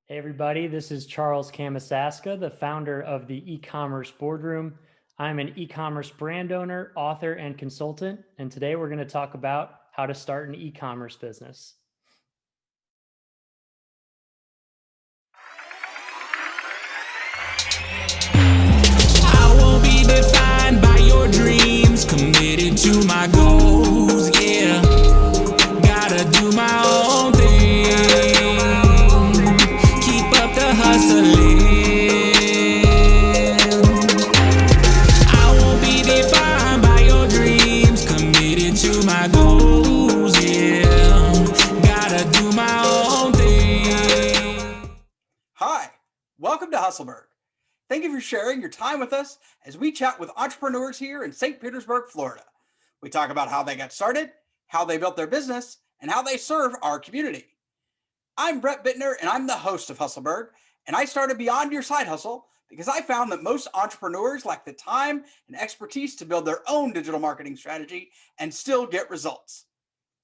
Hey everybody, this is Charles Camisasca, the founder of the e-commerce Boardroom. I'm an e-commerce brand owner, author, and consultant, and today we're going to talk about how to start an e-commerce business. I won't be defined by your dreams, committed to my goals, yeah. Gotta do my own thing, keep up the hustling. I won't be defined by your dreams, committed to my goals, yeah. Gotta do my own thing. Hi, welcome to Husselburg. Thank you for sharing your time with us as we chat with entrepreneurs here in St. Petersburg, Florida. We talk about how they got started, how they built their business, and how they serve our community. I'm Brett Bittner, and I'm the host of Hustleburg, and I started Beyond Your Side Hustle because I found that most entrepreneurs lack the time and expertise to build their own digital marketing strategy and still get results.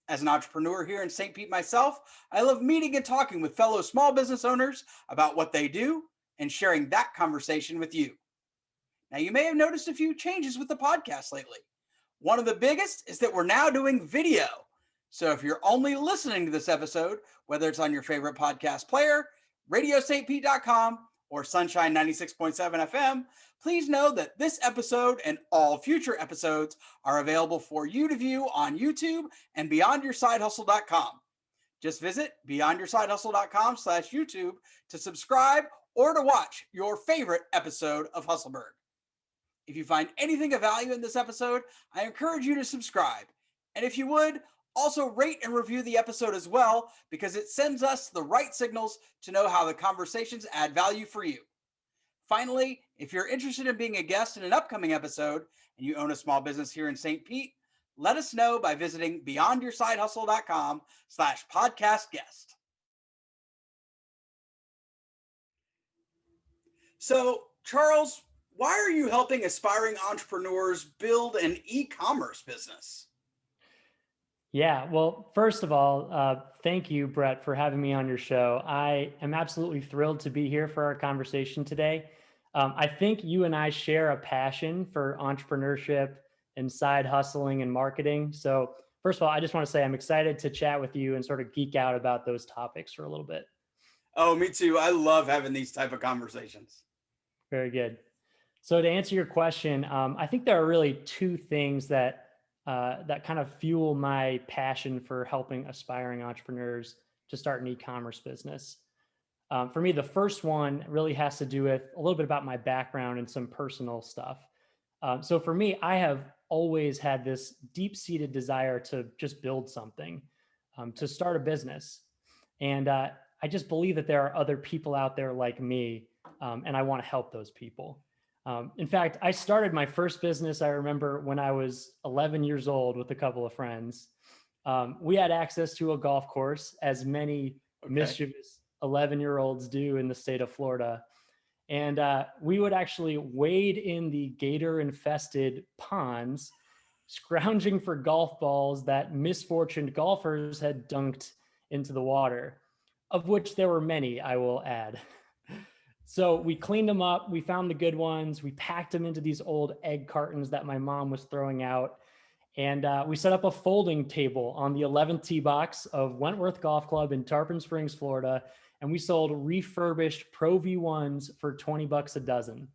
As an entrepreneur here in St. Pete myself, I love meeting and talking with fellow small business owners about what they do and sharing that conversation with you. Now, you may have noticed a few changes with the podcast lately. One of the biggest is that we're now doing video. So if you're only listening to this episode, whether it's on your favorite podcast player, radiostpete.com, or Sunshine 96.7 FM, please know that this episode and all future episodes are available for you to view on YouTube and beyondyoursidehustle.com. Just visit beyondyoursidehustle.com/YouTube to subscribe or to watch your favorite episode of Hustleburg. If you find anything of value in this episode, I encourage you to subscribe. And if you would, also rate and review the episode as well, because it sends us the right signals to know how the conversations add value for you. Finally, if you're interested in being a guest in an upcoming episode and you own a small business here in St. Pete, let us know by visiting beyondyoursidehustle.com/podcast guest. So, Charles, why are you helping aspiring entrepreneurs build an e-commerce business? Yeah, well, first of all, thank you, Brett, for having me on your show. I am absolutely thrilled to be here for our conversation today. I think you and I share a passion for entrepreneurship and side hustling and marketing. So, first of all, I just want to say I'm excited to chat with you and sort of geek out about those topics for a little bit. Oh, me too. I love having these type of conversations. Very good. So, to answer your question, I think there are really two things that kind of fuel my passion for helping aspiring entrepreneurs to start an e-commerce business. For me, the first one really has to do with a little bit about my background and some personal stuff. So for me, I have always had this deep-seated desire to just build something, to start a business. And I just believe that there are other people out there like me, and I want to help those people. In fact, I started my first business, I remember, when I was 11 years old with a couple of friends. We had access to a golf course, as many mischievous 11-year-olds do in the state of Florida. And we would actually wade in the gator-infested ponds, scrounging for golf balls that misfortuned golfers had dunked into the water, of which there were many, I will add. So we cleaned them up. We found the good ones. We packed them into these old egg cartons that my mom was throwing out. And we set up a folding table on the 11th tee box of Wentworth Golf Club in Tarpon Springs, Florida. And we sold refurbished Pro V1s for $20 a dozen.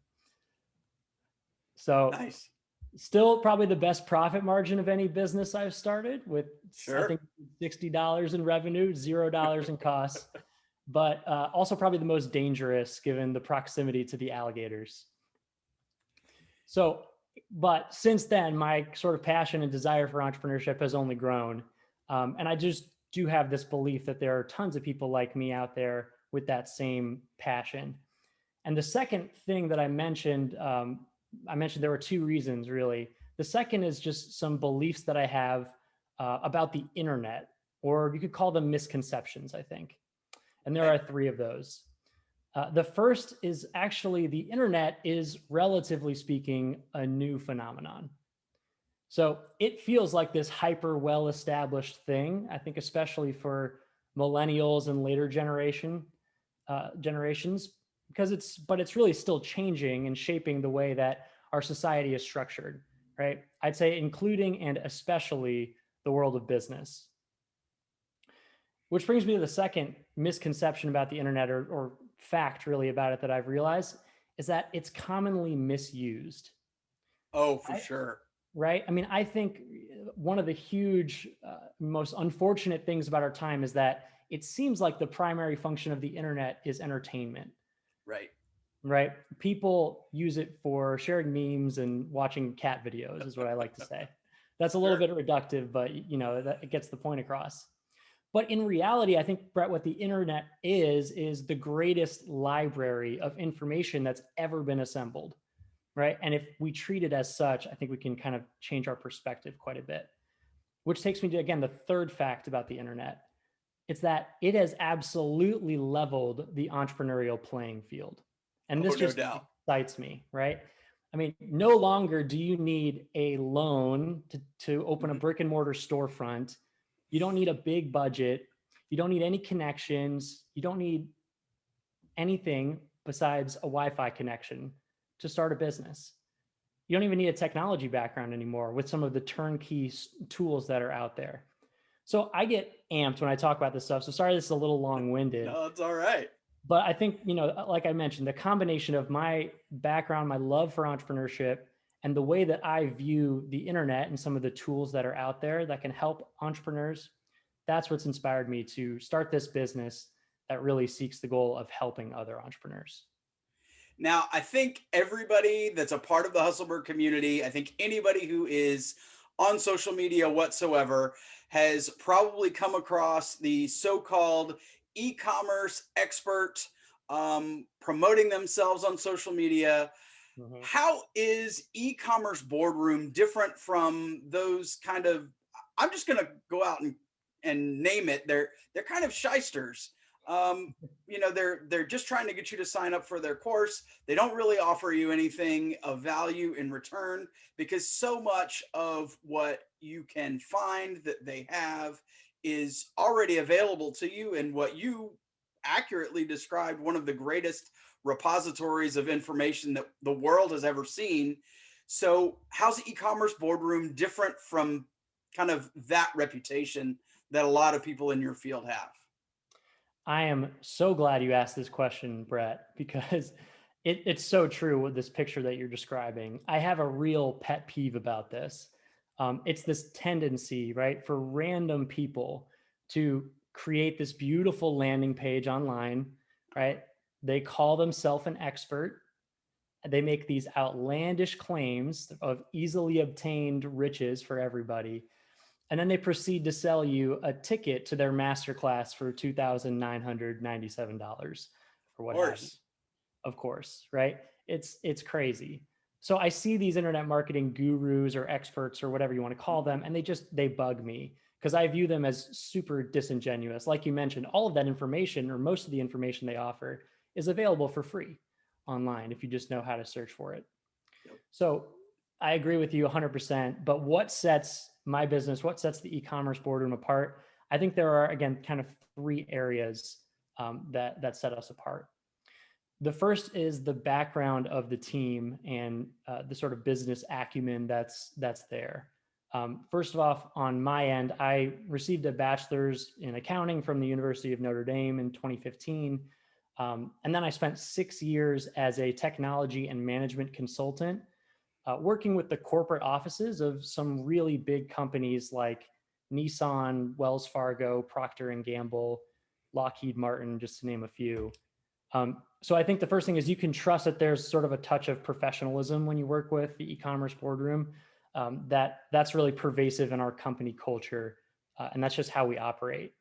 So Nice. Still probably the best profit margin of any business I've started with, Sure. I think, $60 in revenue, $0 in costs. But also probably the most dangerous given the proximity to the alligators. So, but since then, my sort of passion and desire for entrepreneurship has only grown. And I just do have this belief that there are tons of people like me out there with that same passion. And the second thing that I mentioned there were two reasons really. The second is just some beliefs that I have about the internet, or you could call them misconceptions, I think. And there are three of those. The first is actually the internet is, relatively speaking, a new phenomenon. So it feels like this hyper well-established thing, I think, especially for millennials and later generation. generations, because it's really still changing and shaping the way that our society is structured, right? I'd say including and especially the world of business. Which brings me to the second misconception about the internet, or fact really about it that I've realized, is that it's commonly misused. Oh, for sure. Right? I mean, I think one of the huge, most unfortunate things about our time is that it seems like the primary function of the internet is entertainment. Right. Right? People use it for sharing memes and watching cat videos, is what I like to say. That's a little bit reductive, but that it gets the point across. But in reality, I think, Brett, what the internet is the greatest library of information that's ever been assembled. Right. And if we treat it as such, I think we can kind of change our perspective quite a bit. Which takes me to, again, the third fact about the internet. It's that it has absolutely leveled the entrepreneurial playing field. And this just excites me, right? I mean, no longer do you need a loan to open a brick and mortar storefront. You don't need a big budget. You don't need any connections. You don't need anything besides a Wi-Fi connection to start a business. You don't even need a technology background anymore with some of the turnkey tools that are out there. So I get amped when I talk about this stuff. So sorry, this is a little long-winded. No, it's all right. But I think, like I mentioned, the combination of my background, my love for entrepreneurship, and the way that I view the internet and some of the tools that are out there that can help entrepreneurs, that's what's inspired me to start this business that really seeks the goal of helping other entrepreneurs. Now, I think everybody that's a part of the Husselburg community, I think anybody who is on social media whatsoever has probably come across the so-called e-commerce expert promoting themselves on social media. Mm-hmm. How is e-commerce boardroom different from those kind of, I'm just going to go out and name it. They're kind of shysters. They're just trying to get you to sign up for their course. They don't really offer you anything of value in return, because so much of what you can find that they have is already available to you, and what you accurately described, one of the greatest repositories of information that the world has ever seen. So how's the e-commerce boardroom different from kind of that reputation that a lot of people in your field have? I am so glad you asked this question, Brett, because it's so true with this picture that you're describing. I have a real pet peeve about this. It's this tendency, right, for random people to create this beautiful landing page online, right? They call themselves an expert. They make these outlandish claims of easily obtained riches for everybody. And then they proceed to sell you a ticket to their masterclass for $2,997 or what have you. Of course, right? It's crazy. So I see these internet marketing gurus or experts or whatever you want to call them, and they bug me because I view them as super disingenuous. Like you mentioned, all of that information, or most of the information they offer, is available for free online if you just know how to search for it. Yep. So I agree with you 100%. But what sets my business, what sets the e-commerce boardroom apart? I think there are, again, kind of three areas that set us apart. The first is the background of the team and the sort of business acumen that's there. First of all, on my end, I received a bachelor's in accounting from the University of Notre Dame in 2015. And then I spent 6 years as a technology and management consultant, working with the corporate offices of some really big companies like Nissan, Wells Fargo, Procter & Gamble, Lockheed Martin, just to name a few. So I think the first thing is you can trust that there's sort of a touch of professionalism when you work with the e-commerce boardroom. That's really pervasive in our company culture, and that's just how we operate.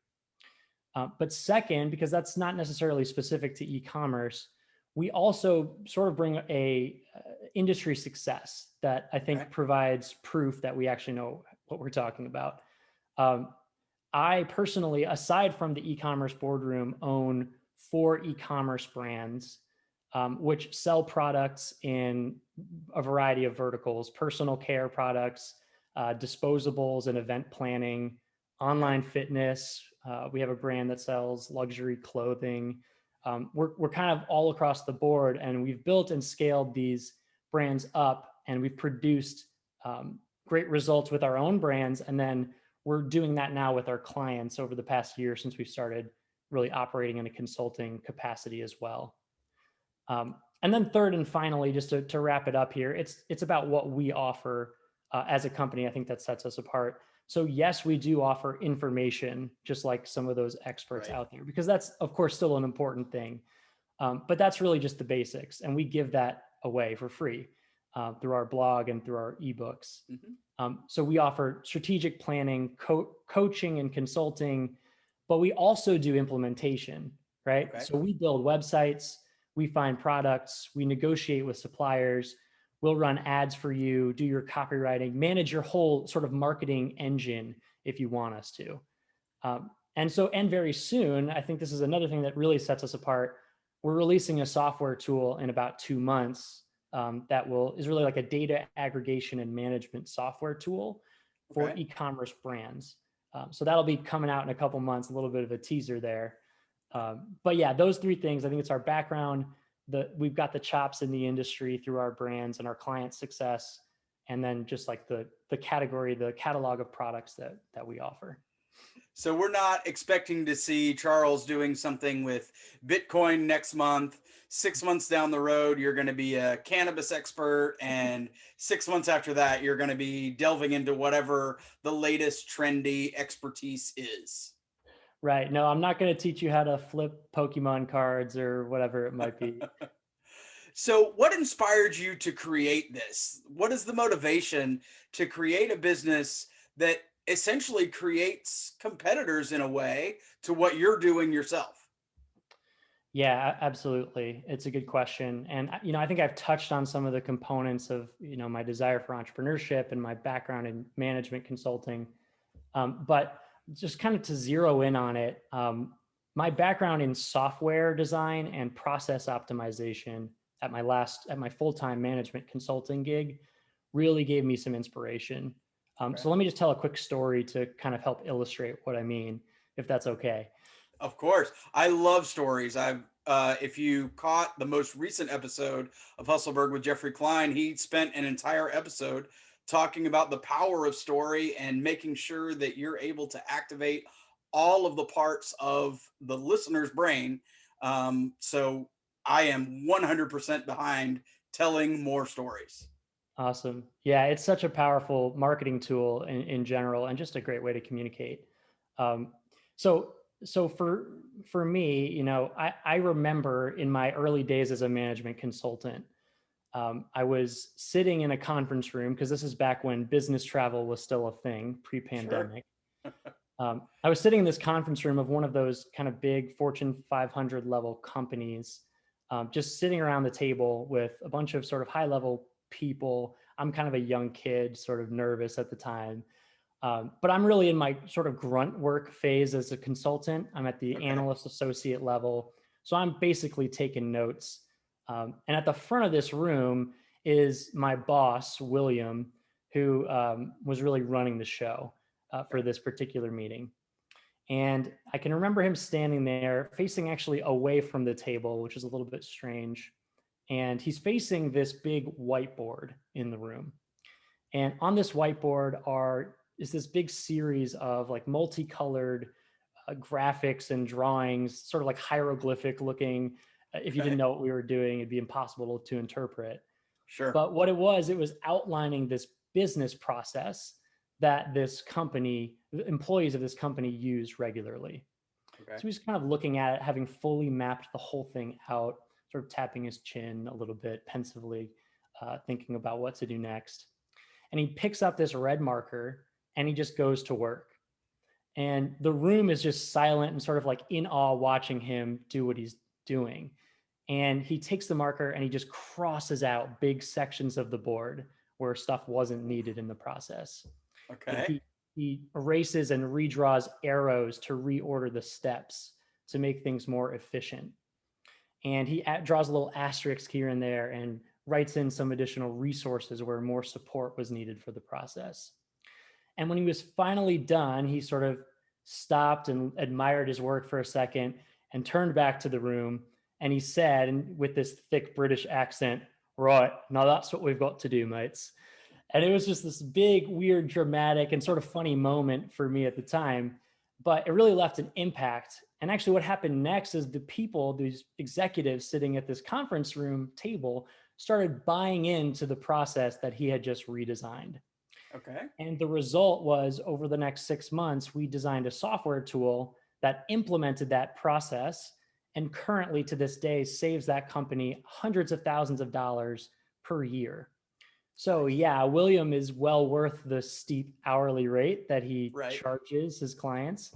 But second, because that's not necessarily specific to e-commerce, we also sort of bring a industry success that I think provides proof that we actually know what we're talking about. I personally, aside from the e-commerce boardroom, own 4 e-commerce brands, which sell products in a variety of verticals: personal care products, disposables and event planning, online fitness. We have a brand that sells luxury clothing, we're kind of all across the board, and we've built and scaled these brands up, and we've produced great results with our own brands. And then we're doing that now with our clients over the past year since we started really operating in a consulting capacity as well. And then third and finally, just to wrap it up here, it's about what we offer as a company. I think that sets us apart. So yes, we do offer information, just like some of those experts out there, because that's of course still an important thing. But that's really just the basics, and we give that away for free through our blog and through our ebooks. So we offer strategic planning, coaching and consulting, but we also do implementation, right? Okay. So we build websites, we find products, we negotiate with suppliers, we'll run ads for you, do your copywriting, manage your whole sort of marketing engine if you want us to. And very soon, I think this is another thing that really sets us apart. We're releasing a software tool in about 2 months that is really like a data aggregation and management software tool for e-commerce brands. So that'll be coming out in a couple months, a little bit of a teaser there. But yeah, those 3 things, I think it's our background, we've got the chops in the industry through our brands and our client success, and then just like the catalog of products that we offer. So we're not expecting to see Charles doing something with Bitcoin next month. 6 months down the road, you're going to be a cannabis expert. And 6 months after that, you're going to be delving into whatever the latest trendy expertise is. Right. No, I'm not going to teach you how to flip Pokemon cards or whatever it might be. So what inspired you to create this? What is the motivation to create a business that essentially creates competitors in a way to what you're doing yourself? Yeah, absolutely. It's a good question. And, I think I've touched on some of the components of, my desire for entrepreneurship and my background in management consulting. But just kind of to zero in on it, my background in software design and process optimization at my full-time management consulting gig really gave me some inspiration. So let me just tell a quick story to kind of help illustrate what I mean, if that's okay. Of course. I love stories. If you caught the most recent episode of Husselburg with Jeffrey Klein, he spent an entire episode talking about the power of story and making sure that you're able to activate all of the parts of the listener's brain. So I am 100% behind telling more stories. Awesome. Yeah, it's such a powerful marketing tool in general, and just a great way to communicate. So for me, I remember in my early days as a management consultant, I was sitting in a conference room, because this is back when business travel was still a thing, pre-pandemic. Sure. I was sitting in this conference room of one of those kind of big Fortune 500 level companies, just sitting around the table with a bunch of sort of high level people. I'm kind of a young kid, sort of nervous at the time. But I'm really in my sort of grunt work phase as a consultant. I'm at the analyst associate level. So I'm basically taking notes. And at the front of this room is my boss, William, who was really running the show for this particular meeting. And I can remember him standing there facing actually away from the table, which is a little bit strange. And he's facing this big whiteboard in the room. And on this whiteboard is this big series of like multicolored graphics and drawings, sort of like hieroglyphic looking. If you didn't know what we were doing, it'd be impossible to interpret. Sure. But what it was outlining this business process that this company, the employees of this company use regularly. So he's kind of looking at it, having fully mapped the whole thing out, sort of tapping his chin a little bit pensively, thinking about what to do next. And he picks up this red marker and he just goes to work. And the room is just silent and sort of like in awe watching him do what he's doing. And he takes the marker and he just crosses out big sections of the board where stuff wasn't needed in the process. Okay. He erases and redraws arrows to reorder the steps to make things more efficient. And he draws a little asterisk here and there and writes in some additional resources where more support was needed for the process. And when he was finally done, he sort of stopped and admired his work for a second and turned back to the room, And he said, and with this thick British accent, right, now that's what we've got to do, mates. And it was just this big, weird, dramatic, and sort of funny moment for me at the time. But it really left an impact. And actually, what happened next is the people, these executives sitting at this conference room table, started buying into the process that he had just redesigned. Okay. And the result was, over the next 6 months, we designed a software tool that implemented that process, and currently to this day saves that company hundreds of thousands of dollars per year. So yeah, William is well worth the steep hourly rate that he charges his clients.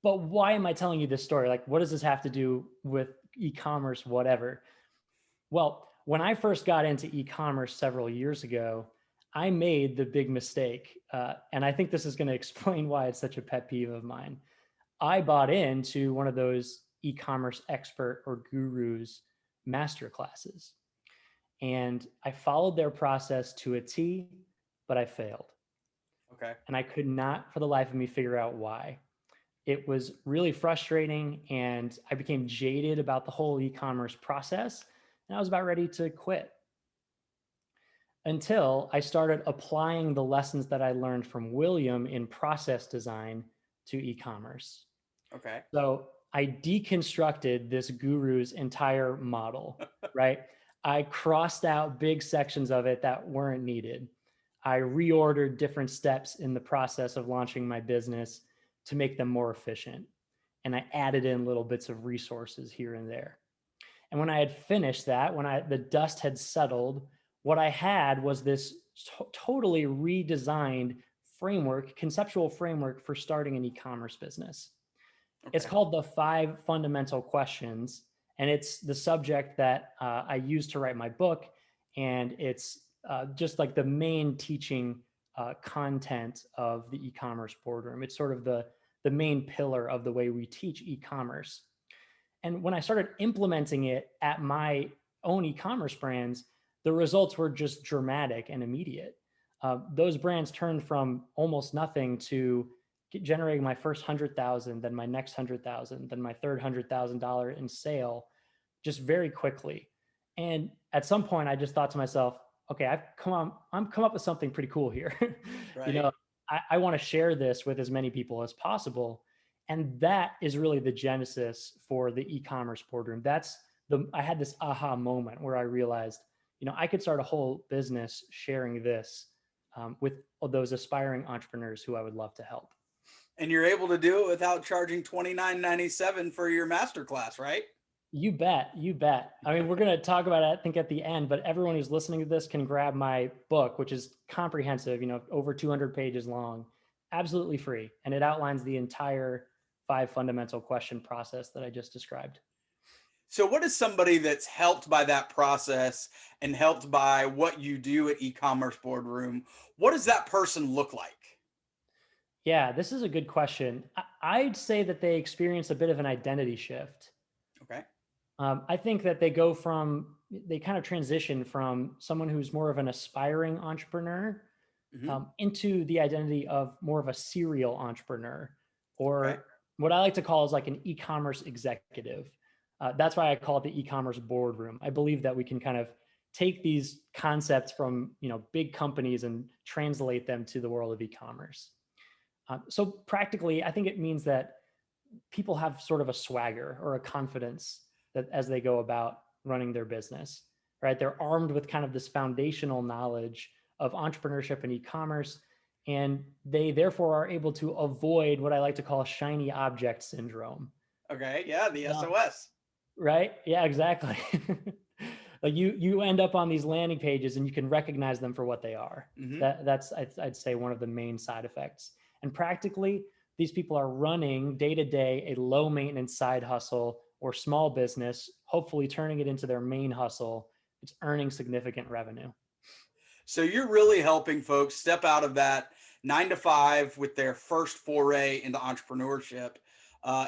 But why am I telling you this story? Like, what does this have to do with e-commerce, whatever? Well, when I first got into e-commerce several years ago, I made the big mistake. And I think this is going to explain why it's such a pet peeve of mine. I bought into one of those e-commerce expert or gurus master classes. And I followed their process to a T, but I failed. Okay. And I could not for the life of me figure out why. It was really frustrating, and I became jaded about the whole e-commerce process, and I was about ready to quit. Until I started applying the lessons that I learned from William in process design to e-commerce. Okay. So I deconstructed this guru's entire model, right? I crossed out big sections of it that weren't needed. I reordered different steps in the process of launching my business to make them more efficient. And I added in little bits of resources here and there. And when I had finished that, when the dust had settled, what I had was this totally redesigned framework, conceptual framework for starting an e-commerce business. Okay. It's called the 5 Fundamental Questions, and it's the subject that I used to write my book, and it's just like the main teaching content of the e-commerce boardroom. It's sort of the main pillar of the way we teach e-commerce. And when I started implementing it at my own e-commerce brands, the results were just dramatic and immediate. Those brands turned from almost nothing to generating my first 100,000, then my next 100,000, then my third $100,000 in sale, just very quickly. And at some point, I just thought to myself, okay, I'm come up with something pretty cool here. Right. You know, I want to share this with as many people as possible. And that is really the genesis for the e-commerce boardroom. I had this aha moment where I realized, you know, I could start a whole business sharing this with those aspiring entrepreneurs who I would love to help. And you're able to do it without charging $29.97 for your masterclass, right? You bet. You bet. I mean, we're going to talk about it, I think, at the end, but everyone who's listening to this can grab my book, which is comprehensive, you know, over 200 pages long, absolutely free. And it outlines the entire 5 fundamental question process that I just described. So what is somebody that's helped by that process and helped by what you do at e-commerce boardroom? What does that person look like? Yeah, this is a good question. I'd say that they experience a bit of an identity shift. Okay. I think that they kind of transition from someone who's more of an aspiring entrepreneur into the identity of more of a serial entrepreneur, or what I like to call is like an e-commerce executive. That's why I call it the e-commerce boardroom. I believe that we can kind of take these concepts from, you know, big companies and translate them to the world of e-commerce. So practically, I think it means that people have sort of a swagger or a confidence that as they go about running their business, right? They're armed with kind of this foundational knowledge of entrepreneurship and e-commerce, and they therefore are able to avoid what I like to call shiny object syndrome. Okay, yeah, the SOS. Right? Yeah, exactly. Like you end up on these landing pages and you can recognize them for what they are. That's I'd say one of the main side effects. And practically, these people are running day to day a low maintenance side hustle or small business, hopefully turning it into their main hustle. It's earning significant revenue. So you're really helping folks step out of that 9-to-5 with their first foray into entrepreneurship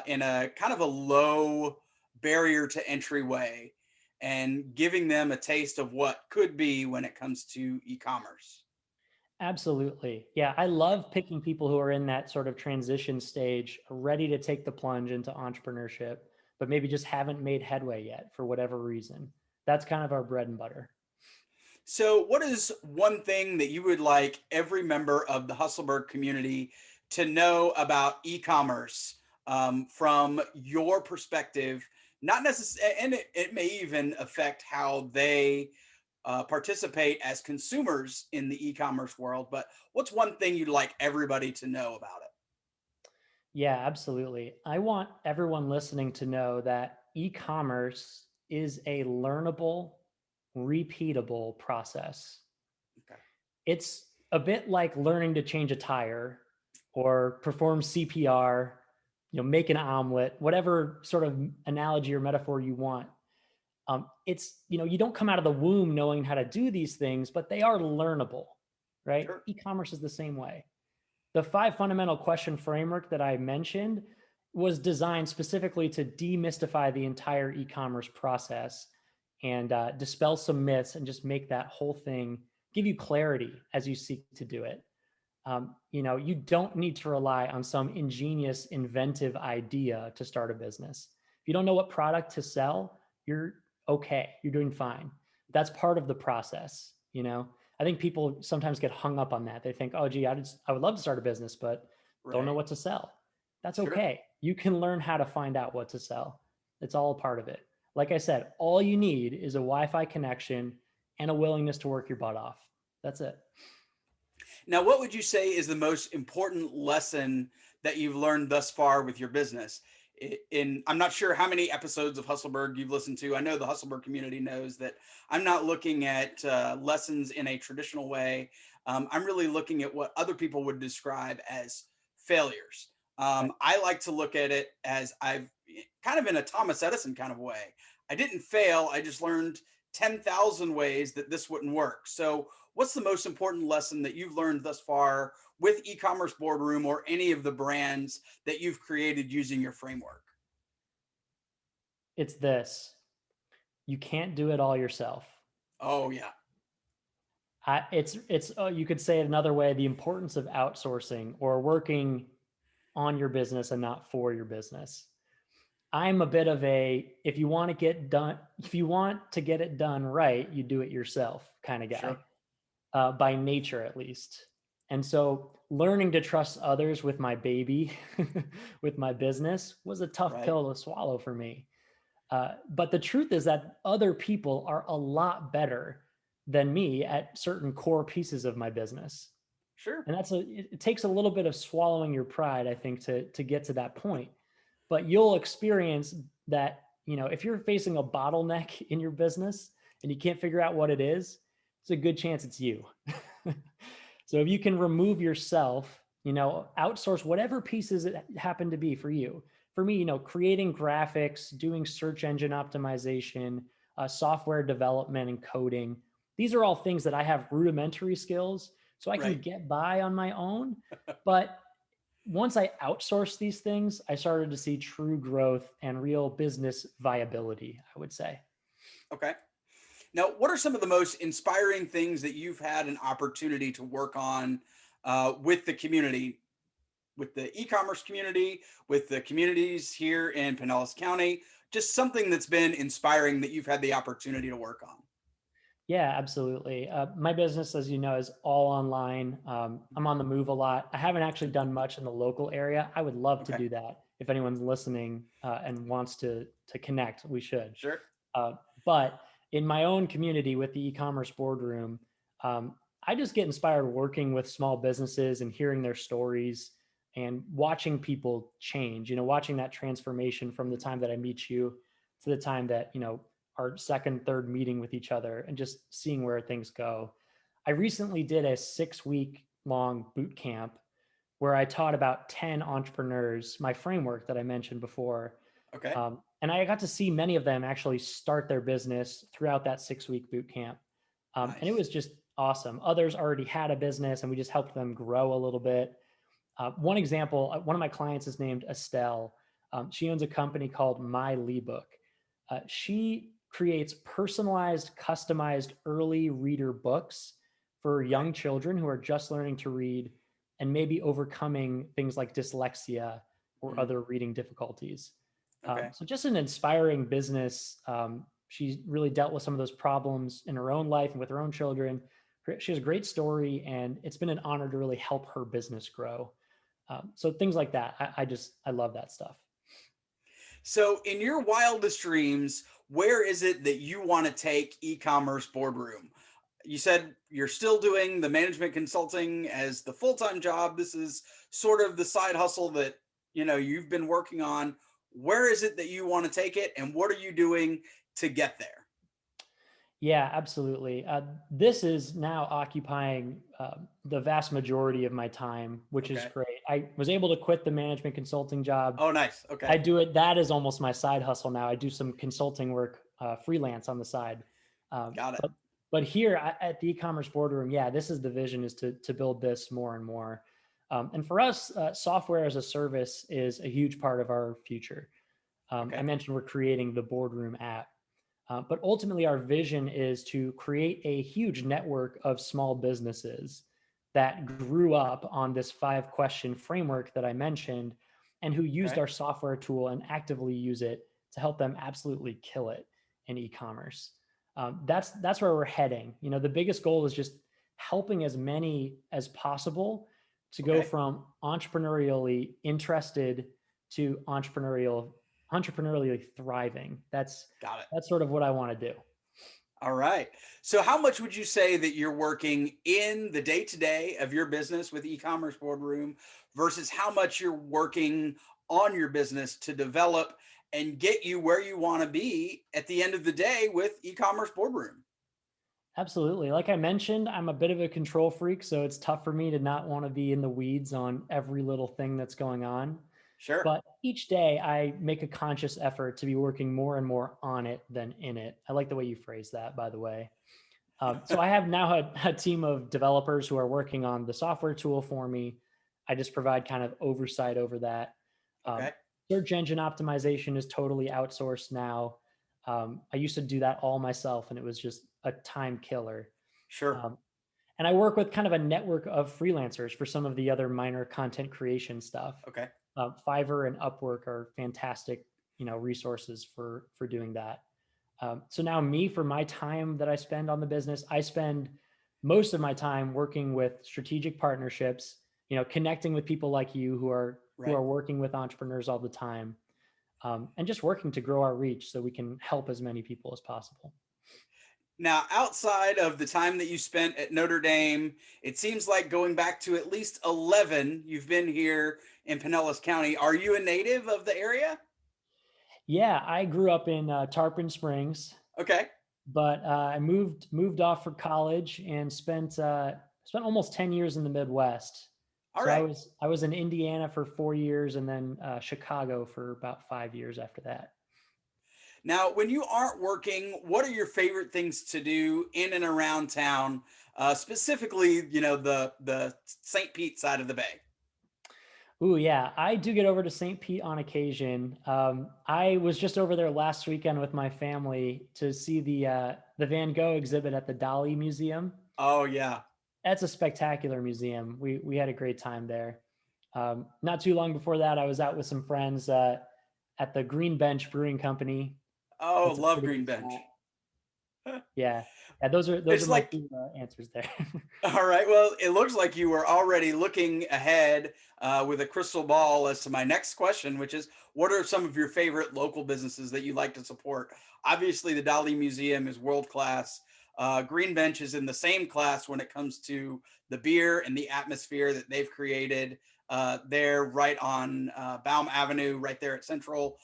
in a kind of a low barrier to entry way, and giving them a taste of what could be when it comes to e-commerce. Absolutely. Yeah. I love picking people who are in that sort of transition stage, ready to take the plunge into entrepreneurship, but maybe just haven't made headway yet for whatever reason. That's kind of our bread and butter. So, what is one thing that you would like every member of the Hustleburg community to know about e-commerce from your perspective? Not necessarily, and it may even affect how they participate as consumers in the e-commerce world. But what's one thing you'd like everybody to know about it? Yeah, absolutely. I want everyone listening to know that e-commerce is a learnable, repeatable process. Okay. It's a bit like learning to change a tire or perform CPR, make an omelet, whatever sort of analogy or metaphor you want. It's, you don't come out of the womb knowing how to do these things, but they are learnable, right? Sure. E-commerce is the same way. The 5 fundamental question framework that I mentioned was designed specifically to demystify the entire e-commerce process and dispel some myths and just make that whole thing, give you clarity as you seek to do it. You don't need to rely on some ingenious, inventive idea to start a business. If you don't know what product to sell, you're okay. You're doing fine. That's part of the process. I think people sometimes get hung up on that. They think, oh, gee, I would love to start a business, but don't know Right. what to sell. That's Sure. okay. You can learn how to find out what to sell. It's all a part of it. Like I said, all you need is a Wi-Fi connection and a willingness to work your butt off. That's it. Now, what would you say is the most important lesson that you've learned thus far with your business? I'm not sure how many episodes of Hustleburg you've listened to. I know the Hustleburg community knows that I'm not looking at lessons in a traditional way. I'm really looking at what other people would describe as failures. I like to look at it as I've kind of in a Thomas Edison kind of way. I didn't fail. I just learned 10,000 ways that this wouldn't work. So, what's the most important lesson that you've learned thus far with e-commerce boardroom or any of the brands that you've created using your framework? It's this. You can't do it all yourself. Oh yeah. It's you could say it another way, the importance of outsourcing or working on your business and not for your business. I'm a bit of if you want to get it done right, you do it yourself kind of guy, Sure. by nature at least. And so learning to trust others with my baby, with my business was a tough Right. pill to swallow for me. But the truth is that other people are a lot better than me at certain core pieces of my business. Sure. And it takes a little bit of swallowing your pride, I think, to get to that point. But you'll experience that, if you're facing a bottleneck in your business and you can't figure out what it is, it's a good chance it's you. So if you can remove yourself, outsource whatever pieces it happen to be for you. For me, creating graphics, doing search engine optimization, software development and coding. These are all things that I have rudimentary skills, so I can Right. get by on my own. But once I outsourced these things, I started to see true growth and real business viability, I would say. Okay. Now, what are some of the most inspiring things that you've had an opportunity to work on with the community, with the e-commerce community, with the communities here in Pinellas County? Just something that's been inspiring that you've had the opportunity to work on. Yeah, absolutely. My business, as you know, is all online. I'm on the move a lot. I haven't actually done much in the local area. I would love to Okay. do that. If anyone's listening and wants to connect, we should. Sure. But in my own community with the e-commerce boardroom, I just get inspired working with small businesses and hearing their stories and watching people change, watching that transformation from the time that I meet you to the time that, our second, third meeting with each other and just seeing where things go. I recently did a 6-week long boot camp where I taught about 10 entrepreneurs my framework that I mentioned before. Okay. And I got to see many of them actually start their business throughout that 6-week boot camp. Nice. And it was just awesome. Others already had a business and we just helped them grow a little bit. One example, one of my clients is named Estelle. She owns a company called My Book. She creates personalized, customized early reader books for young children who are just learning to read and maybe overcoming things like dyslexia or other reading difficulties. Okay. So just an inspiring business. She really dealt with some of those problems in her own life and with her own children. She has a great story, and it's been an honor to really help her business grow. So things like that, I love that stuff. So in your wildest dreams, where is it that you want to take e-commerce boardroom? You said you're still doing the management consulting as the full-time job. This is sort of the side hustle that, you've been working on. Where is it that you want to take it, and what are you doing to get there? Yeah, absolutely. This is now occupying the vast majority of my time, which is Okay. great. I was able to quit the management consulting job. Oh, nice. I Okay. do it. That is almost my side hustle now. I do some consulting work, freelance on the side. Um, Got it. but but here at the e-commerce boardroom, yeah, this is the vision, is to build this more and more. And for us, software as a service is a huge part of our future. I Okay. mentioned we're creating the boardroom app. But ultimately, our vision is to create a huge network of small businesses that grew up on this 5-question framework that I mentioned, and who used Okay. our software tool and actively use it to help them absolutely kill it in e-commerce. That's where we're heading. The biggest goal is just helping as many as possible to go Okay. from entrepreneurially interested to entrepreneurially thriving. Got it. That's sort of what I want to do. All right. So how much would you say that you're working in the day-to-day of your business with e-commerce boardroom versus how much you're working on your business to develop and get you where you want to be at the end of the day with e-commerce boardroom? Absolutely. Like I mentioned, I'm a bit of a control freak, so it's tough for me to not want to be in the weeds on every little thing that's going on. Sure. But each day I make a conscious effort to be working more and more on it than in it. I like the way you phrase that, by the way. So I have now a team of developers who are working on the software tool for me. I just provide kind of oversight over that. Um, Okay. Search engine optimization is totally outsourced now. I used to do that all myself, and it was just a time killer. Sure. Um, and I work with kind of a network of freelancers for some of the other minor content creation stuff. Okay. Fiverr and Upwork are fantastic, resources for doing that. So now, for my time that I spend on the business, I spend most of my time working with strategic partnerships, connecting with people like you who are Right. working with entrepreneurs all the time, and just working to grow our reach so we can help as many people as possible. Now, outside of the time that you spent at Notre Dame, it seems like going back to at least 11, you've been here in Pinellas County. Are you a native of the area? Yeah, I grew up in Tarpon Springs, Okay. but I moved off for college and spent almost 10 years in the Midwest. All So I right. was I was in Indiana for 4 years, and then Chicago for about 5 years after that. Now, when you aren't working, what are your favorite things to do in and around town? Specifically, the St. Pete side of the bay. Ooh, yeah, I do get over to St. Pete on occasion. I was just over there last weekend with my family to see the Van Gogh exhibit at the Dali Museum. Oh yeah. That's a spectacular museum. We had a great time there. Not too long before that, I was out with some friends at the Green Bench Brewing Company. Oh, That's a love pretty Green good Bench. spot. Yeah, yeah. Those are It's my like, two answers there. all right. Well, it looks like you were already looking ahead with a crystal ball as to my next question, which is, what are some of your favorite local businesses that you like to support? Obviously, the Dali Museum is world class. Green Bench is in the same class when it comes to the beer and the atmosphere that they've created there right on Baum Avenue, right there at Central.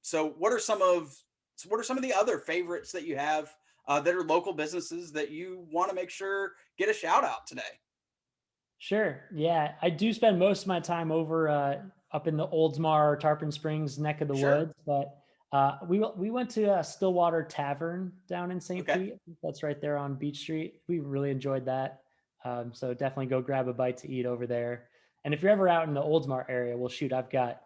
So what are some of the other favorites that you have that are local businesses that you want to make sure get a shout out today? Sure. Yeah, I do spend most of my time over up in the Oldsmar, Tarpon Springs neck of the Sure. woods, but we went to Stillwater Tavern down in St. Okay. Pete. That's right there on Beach Street. We really enjoyed that. So definitely go grab a bite to eat over there. And if you're ever out in the Oldsmar area, well, shoot, I've got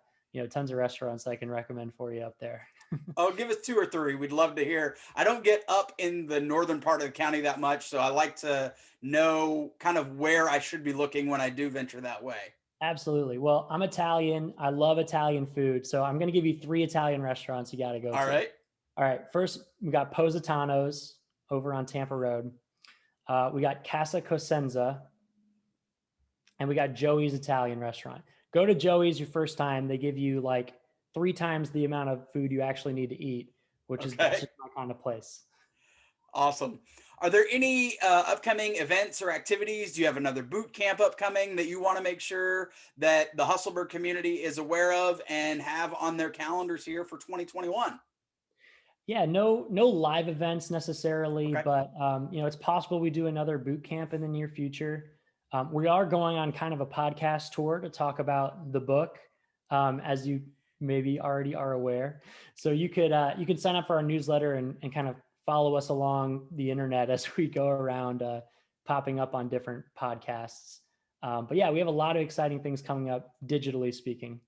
tons of restaurants I can recommend for you up there. Oh, give us two or three. We'd love to hear. I don't get up in the northern part of the county that much, so I like to know kind of where I should be looking when I do venture that way. Absolutely. Well, I'm Italian. I love Italian food. So I'm going to give you 3 Italian restaurants you got to go All to. right. All right. First, we got Positano's over on Tampa Road. We got Casa Cosenza, and we got Joey's Italian restaurant. Go to Joey's your first time. They give you like 3 times the amount of food you actually need to eat, which is that's Okay. just my kind of place. Awesome. Are there any upcoming events or activities? Do you have another boot camp upcoming that you want to make sure that the Hustleburg community is aware of and have on their calendars here for 2021? Yeah, no live events necessarily, Okay. but it's possible we do another boot camp in the near future. We are going on kind of a podcast tour to talk about the book, as you maybe already are aware. So you could sign up for our newsletter and kind of follow us along the internet as we go around, popping up on different podcasts. But yeah, we have a lot of exciting things coming up, digitally speaking.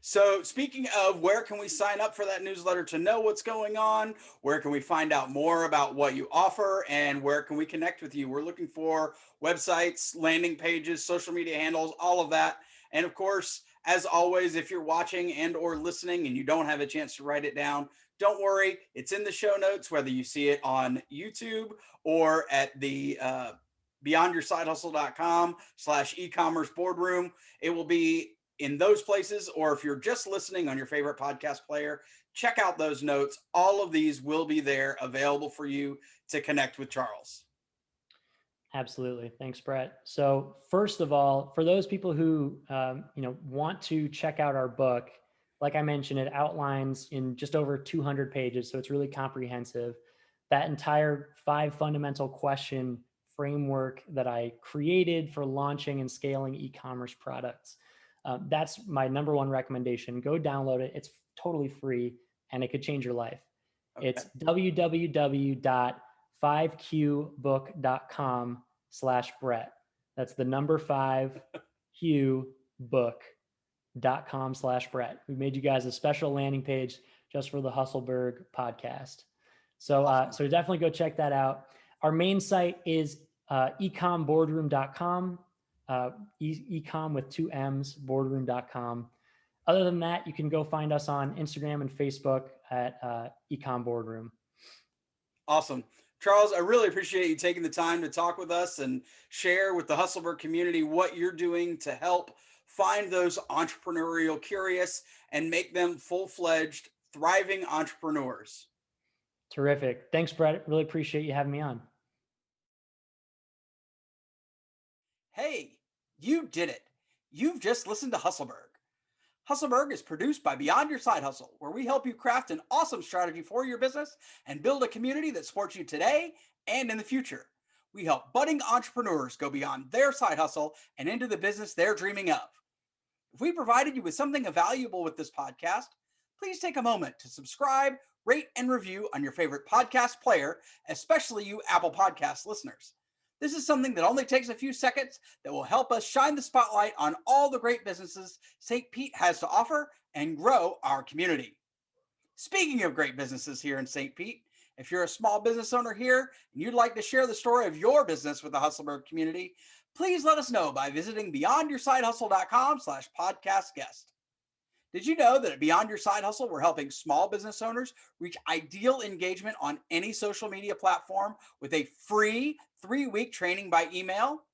So speaking of, where can we sign up for that newsletter to know what's going on? Where can we find out more about what you offer, and where can we connect with you? We're looking for websites, landing pages, social media handles, all of that. And of course, as always, if you're watching and or listening and you don't have a chance to write it down, don't worry. It's in the show notes, whether you see it on YouTube or at the beyondyoursidehustle.com/ecommerce boardroom. It will be in those places, or if you're just listening on your favorite podcast player, check out those notes. All of these will be there available for you to connect with Charles. Absolutely. Thanks, Brett. So first of all, for those people who want to check out our book, like I mentioned, it outlines in just over 200 pages, so it's really comprehensive. That entire 5 fundamental question framework that I created for launching and scaling e-commerce products. That's my number 1 recommendation. Go download it. It's totally free, and it could change your life. Okay. It's www.5qbook.com/Brett. That's the number 5qbook.com/Brett. We made you guys a special landing page just for the Husselburg podcast. So, so definitely go check that out. Our main site is ecomboardroom.com. Ecom with 2 M's, boardroom.com. Other than that, you can go find us on Instagram and Facebook at Ecom Boardroom. Awesome. Charles, I really appreciate you taking the time to talk with us and share with the Hustleburg community what you're doing to help find those entrepreneurial curious and make them full-fledged, thriving entrepreneurs. Terrific. Thanks, Brett. Really appreciate you having me on. Hey, you did it. You've just listened to Hustleburg. Hustleburg is produced by Beyond Your Side Hustle, where we help you craft an awesome strategy for your business and build a community that supports you today and in the future. We help budding entrepreneurs go beyond their side hustle and into the business they're dreaming of. If we provided you with something valuable with this podcast, please take a moment to subscribe, rate, and review on your favorite podcast player, especially you Apple Podcast listeners. This is something that only takes a few seconds that will help us shine the spotlight on all the great businesses St. Pete has to offer and grow our community. Speaking of great businesses here in St. Pete, if you're a small business owner here and you'd like to share the story of your business with the Hustleburg community, please let us know by visiting beyondyoursidehustle.com/podcast guest. Did you know that at Beyond Your Side Hustle, we're helping small business owners reach ideal engagement on any social media platform with a free 3-week training by email?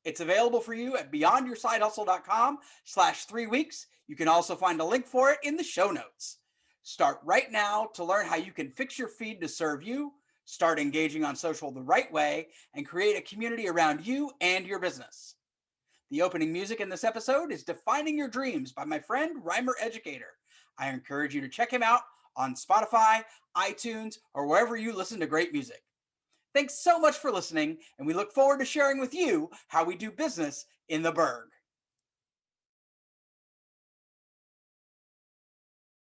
It's available for you at beyondyoursidehustle.com/3weeks. You can also find a link for it in the show notes. Start right now to learn how you can fix your feed to serve you, start engaging on social the right way, and create a community around you and your business. The opening music in this episode is Defining Your Dreams by my friend Rhymer Educator. I encourage you to check him out on Spotify, iTunes, or wherever you listen to great music. Thanks so much for listening, and we look forward to sharing with you how we do business in the Burg.